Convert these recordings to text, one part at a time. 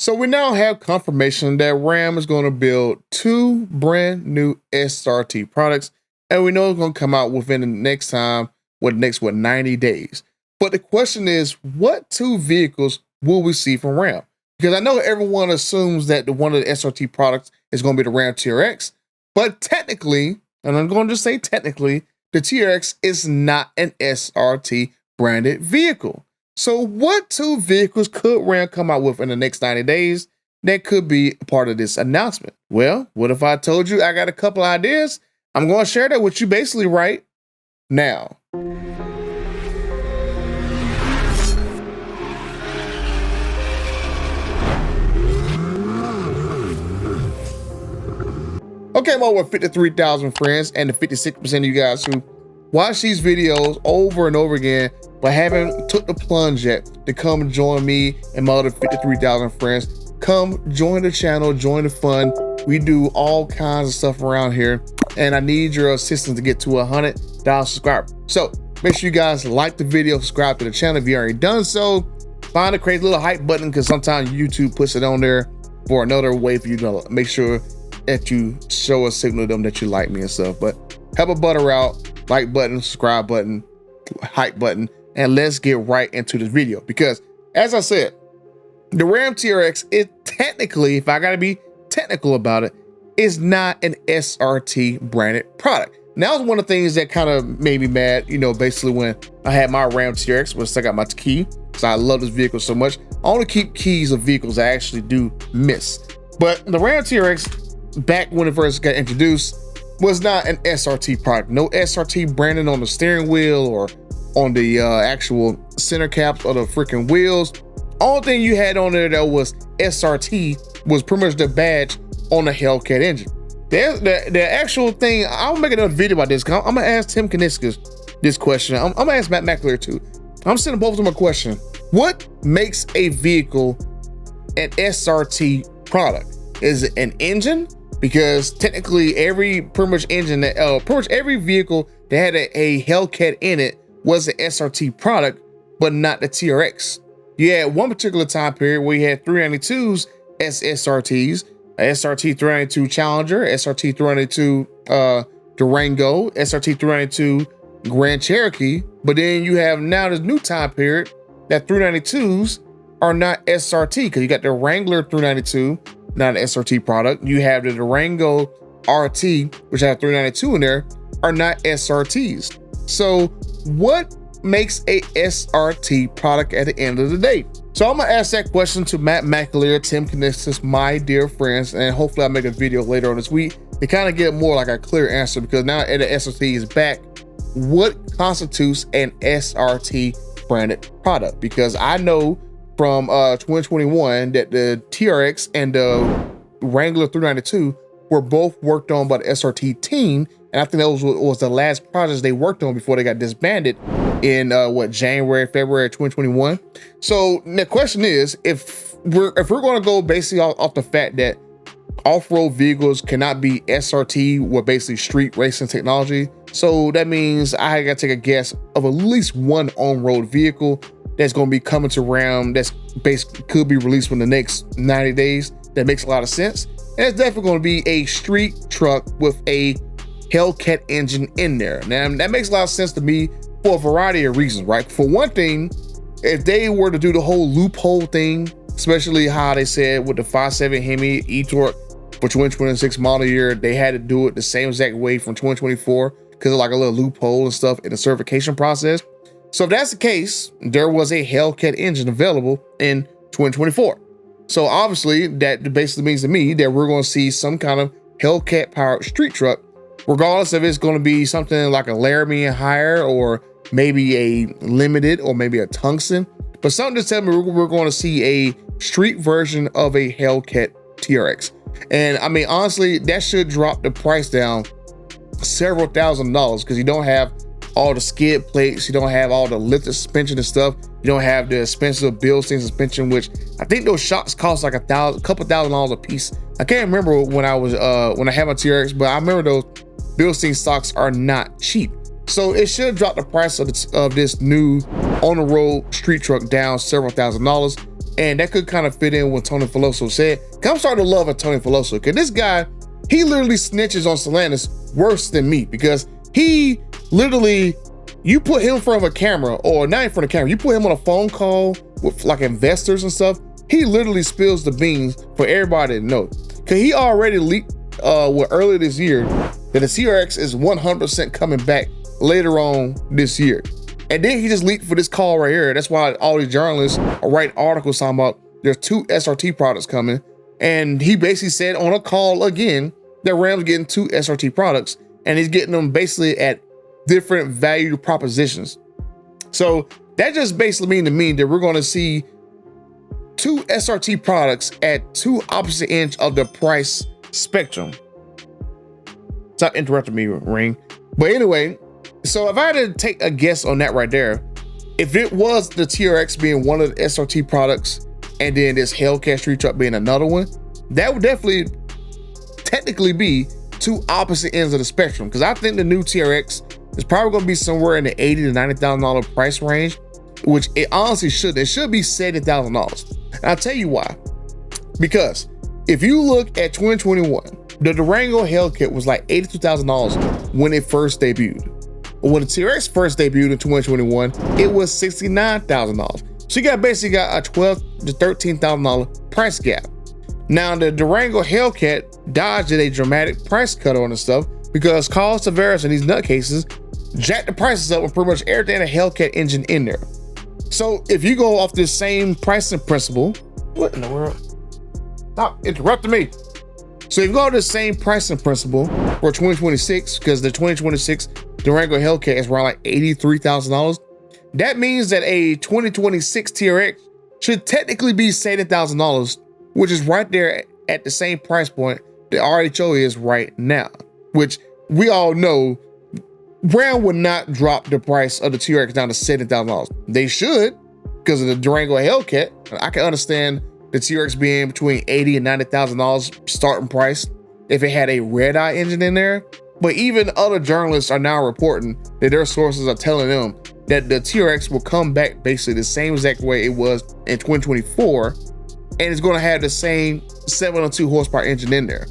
So we now have confirmation that Ram is going to build 2 brand new SRT products, and we know it's going to come out within the next 90 days. But the question is, what 2 vehicles will we see from Ram? Because I know everyone assumes that one of the SRT products is going to be the Ram TRX, but technically, and I'm going to just say technically, the TRX is not an SRT branded vehicle. So what 2 vehicles could Ram come out with in the next 90 days that could be part of this announcement? Well, what if I told you I got a couple ideas? I'm going to share that with you basically right now. Okay, I'm over 53,000 friends and the 56% of you guys who watch these videos over and over again, but haven't took the plunge yet to come join me and my other 53,000 friends. Come join the channel, join the fun. We do all kinds of stuff around here, and I need your assistance to get to 100,000 subscribers. So make sure you guys like the video, subscribe to the channel if you already done so. Find a crazy little hype button, because sometimes YouTube puts it on there for another way for you to make sure that you show a signal to them that you like me and stuff. But help a butter out, like button, subscribe button, hype button, and let's get right into this video. Because as I said, the Ram TRX is technically, if I gotta be technical about it, is not an SRT branded product. Now, it's one of the things that kind of made me mad, you know, basically when I had my Ram TRX, once I got my key, so I love this vehicle so much. I only keep keys of vehicles I actually do miss. But the Ram TRX, back when it first got introduced, was not an SRT product. No SRT branding on the steering wheel or on the actual center caps or the freaking wheels. Only thing you had on there that was SRT was pretty much the badge on the Hellcat engine. The actual thing, I'll make another video about this. I'm gonna ask Tim Kaniskis this question. I'm gonna ask Matt McAleer too. I'm sending both of them a question. What makes a vehicle an SRT product? Is it an engine? Because technically pretty much every vehicle that had a Hellcat in it was an SRT product, but not the TRX. You had one particular time period where you had 392s as SRTs, a SRT 392 Challenger, SRT 392 Durango, SRT 392 Grand Cherokee, but then you have now this new time period that 392s are not SRT, because you got the Wrangler 392, not an SRT product. You have the Durango RT, which have 392 in there, are not SRTs. So what makes a SRT product at the end of the day? So I'm gonna ask that question to Matt McAleer, Tim Kaniskis, my dear friends, and hopefully I'll make a video later on this week to kind of get more like a clear answer, because now that the SRT is back, what constitutes an SRT branded product? Because I know from 2021 that the TRX and the Wrangler 392 were both worked on by the SRT team, and I think that was the last projects they worked on before they got disbanded in January, February 2021. So the question is, if we're going to go basically off the fact that off-road vehicles cannot be SRT with basically street racing technology, so that means I gotta take a guess of at least one on-road vehicle that's going to be coming to Ram that's basically could be released within the next 90 days. That makes a lot of sense. And it's definitely going to be a street truck with a Hellcat engine in there. Now, that makes a lot of sense to me for a variety of reasons, right? For one thing, if they were to do the whole loophole thing, especially how they said with the 5.7 HEMI e-torque for 2026 model year, they had to do it the same exact way from 2024 because of like a little loophole and stuff in the certification process. So if that's the case, there was a Hellcat engine available in 2024. So obviously that basically means to me that we're going to see some kind of Hellcat powered street truck, regardless if it's going to be something like a Laramie and higher, or maybe a limited, or maybe a tungsten. But something to tell me we're going to see a street version of a Hellcat TRX. And I mean, honestly, that should drop the price down several $1,000s, because you don't have all the skid plates, you don't have all the lifted suspension and stuff, you don't have the expensive Bilstein suspension, which I think those shocks cost like a couple $1,000s a piece. I can't remember when I had my TRX, but I remember those Bilstein stocks are not cheap. So it should drop the price of this new on the road street truck down several $1,000s. And that could kind of fit in what Tony Veloso said. I'm starting to love a Tony Veloso, because this guy, he literally snitches on Stellantis worse than me, because he literally, you put him in front of a camera, or not in front of a camera, you put him on a phone call with like investors and stuff, he literally spills the beans for everybody to know. Cause he already leaked earlier this year that the TRX is 100% coming back later on this year. And then he just leaked for this call right here. That's why all these journalists are writing articles talking about there's 2 SRT products coming. And he basically said on a call again that Ram's getting 2 SRT products, and he's getting them basically at different value propositions. So that just basically means to me that we're going to see 2 SRT products at 2 opposite ends of the price spectrum. Stop interrupting me, Ring. But anyway, so if I had to take a guess on that right there, if it was the TRX being one of the SRT products and then this Hellcat street truck being another one, that would definitely technically be 2 opposite ends of the spectrum. Because I think the new TRX is probably going to be somewhere in the $80,000 to $90,000 price range, which it honestly should. It should be $70,000. And I'll tell you why. Because if you look at 2021, the Durango Hellcat was like $82,000 when it first debuted. When the TRX first debuted in 2021, it was $69,000. So you basically got a $12,000 to $13,000 price gap. Now the Durango Hellcat dodged a dramatic price cut on this stuff because Carl Tavares and these nutcases jacked the prices up with pretty much everything a Hellcat engine in there. So if you go off this same pricing principle, what in the world? Stop interrupting me. So if you go to the same pricing principle for 2026, because the 2026 Durango Hellcat is around like $83,000, that means that a 2026 TRX should technically be $70,000, which is right there at the same price point the RHO is right now, which we all know Ram would not drop the price of the TRX down to $70,000. They should, because of the Durango Hellcat. I can understand the TRX being between $80,000 and $90,000 starting price if it had a red-eye engine in there. But even other journalists are now reporting that their sources are telling them that the TRX will come back basically the same exact way it was in 2024, and it's going to have the same 702 horsepower engine in there.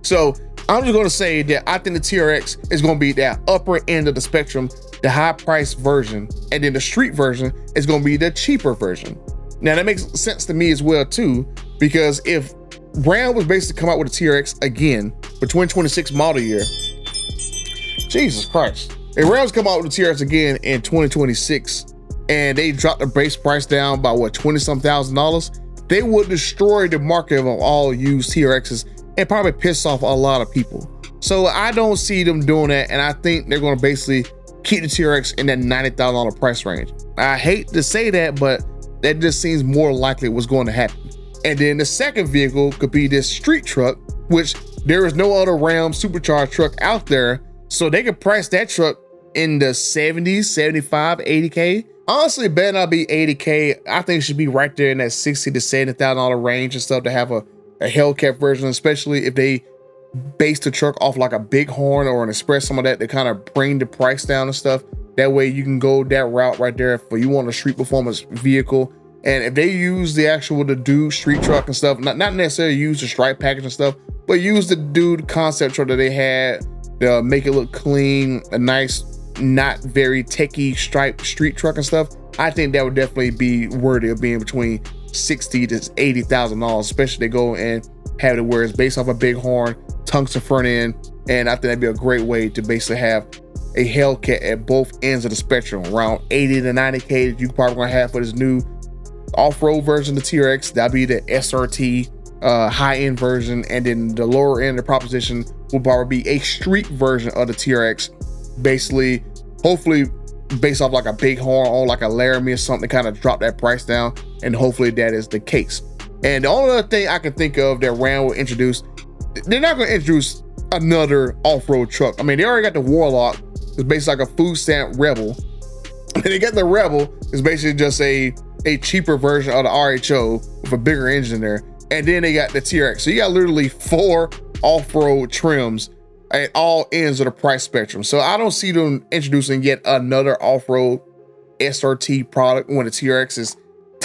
So I'm just going to say that I think the TRX is going to be that upper end of the spectrum, the high price version, and then the street version is going to be the cheaper version. Now that makes sense to me as well too, because if Ram was basically come out with a TRX again for 2026 model year, Jesus Christ. If Ram's come out with a TRX again in 2026 and they dropped the base price down by what, $20-some thousand, they would destroy the market of all used TRXs and probably piss off a lot of people. So I don't see them doing that, and I think they're going to basically keep the TRX in that $90,000 price range. I hate to say that, but that just seems more likely what's going to happen. And then the second vehicle could be this street truck, which there is no other Ram supercharged truck out there. So they could price that truck in the 70s, 75, 80K. Honestly, it better not be 80K. I think it should be right there in that $60,000 to $70,000 range and stuff to have a Hellcat version, especially if they base the truck off like a Bighorn or an Express, some of that to kind of bring the price down and stuff. That way you can go that route right there for you want a street performance vehicle. And if they use the dude street truck and stuff, not necessarily use the stripe package and stuff, but use the dude concept truck that they had to make it look clean, a nice, not very techie stripe street truck and stuff, I think that would definitely be worthy of being between $60,000 to $80,000, especially they go and have it where it's based off a Bighorn, tungsten front end. And I think that'd be a great way to basically have a Hellcat at both ends of the spectrum, around 80 to 90K that you probably gonna have for this new off-road version of the TRX. That'd be the SRT high-end version, and then the lower end of the proposition will probably be a street version of the TRX, basically, hopefully based off like a Bighorn or like a Laramie or something to kind of drop that price down, and hopefully that is the case. And the only other thing I can think of that Ram will introduce, they're not going to introduce another off-road truck. I mean, they already got the Warlock, it's basically like a food stamp Rebel. And they got the Rebel, it's basically just a cheaper version of the RHO with a bigger engine in there. And then they got the TRX. So you got literally 4 off-road trims at all ends of the price spectrum. So I don't see them introducing yet another off-road SRT product when the TRX is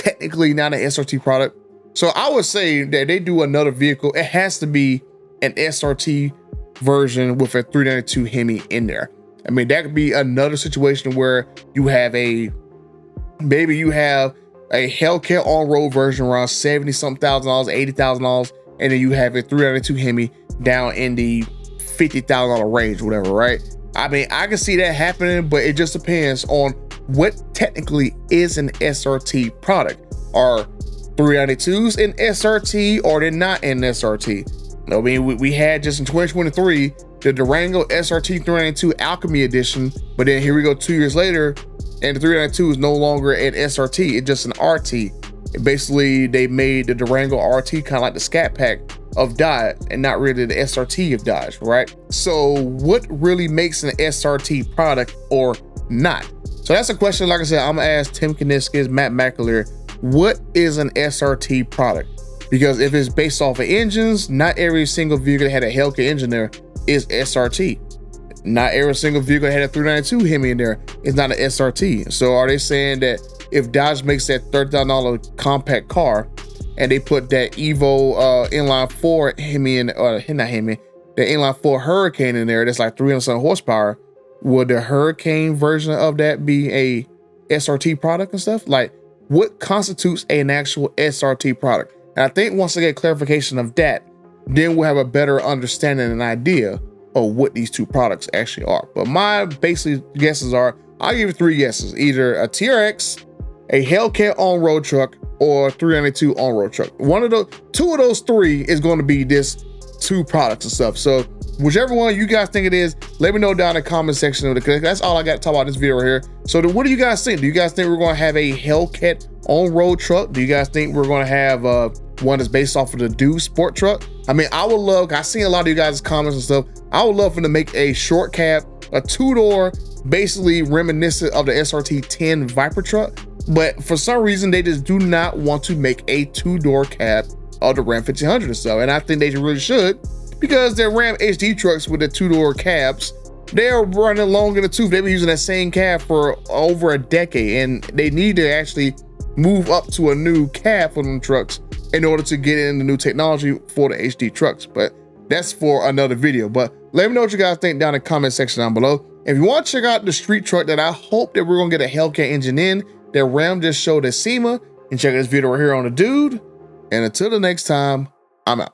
technically not an SRT product. So I would say that they do another vehicle, it has to be an SRT version with a 392 Hemi in there. I mean, that could be another situation where you have maybe you have a Hellcat on-road version around 70 something thousand dollars, $80,000, and then you have a 392 Hemi down in the $50,000 range, whatever, right? I mean, I can see that happening, but it just depends on what technically is an SRT product. Are 392s in SRT or they're not in SRT? I mean, we had just in 2023 the Durango SRT 392 Alchemy Edition, but then here we go 2 years later, and the 392 is no longer an SRT, it's just an RT. Basically, they made the Durango RT kind of like the Scat Pack of Dodge and not really the SRT of Dodge, right? So what really makes an SRT product or not? So that's a question, like I said, I'm gonna ask Tim Kaniskis, Matt McAleer, what is an SRT product? Because if it's based off of engines, not every single vehicle that had a Hellcat engine there is SRT. Not every single vehicle that had a 392 Hemi in there is not an SRT. So are they saying that if Dodge makes that $30,000 compact car and they put that Evo inline 4 Hemi in, or not Hemi, the inline 4 Hurricane in there that's like 300 some horsepower, would the Hurricane version of that be a SRT product and stuff? Like, what constitutes an actual SRT product? And I think once I get clarification of that, then we'll have a better understanding and idea of what these two products actually are. But my basic guesses are, I'll give you 3 guesses: either a TRX, a Hellcat on-road truck, or a 392 on-road truck. One of those, 2 of those 3 is going to be this 2 products and stuff. So whichever one you guys think it is, let me know down in the comment section, because that's all I got to talk about this video right here. So what do you guys think? Do you guys think we're going to have a Hellcat on-road truck? Do you guys think we're going to have one that's based off of the TWO sport truck? I mean, I would love, I seen a lot of you guys' comments and stuff, I would love for them to make a short cab, a 2-door, basically reminiscent of the SRT 10 Viper truck. But for some reason, they just do not want to make a 2-door cab of the Ram 1500 or so. And I think they really should, because their Ram HD trucks with the 2-door cabs, they're running long in the tooth. They've been using that same cab for over a decade, and they need to actually move up to a new cab for them trucks in order to get in the new technology for the HD trucks. But that's for another video. But let me know what you guys think down in the comment section down below. If you want to check out the street truck that I hope that we're gonna get a Hellcat engine in, that Ram just showed at SEMA, and check out this video right here on the dude. And until the next time, I'm out.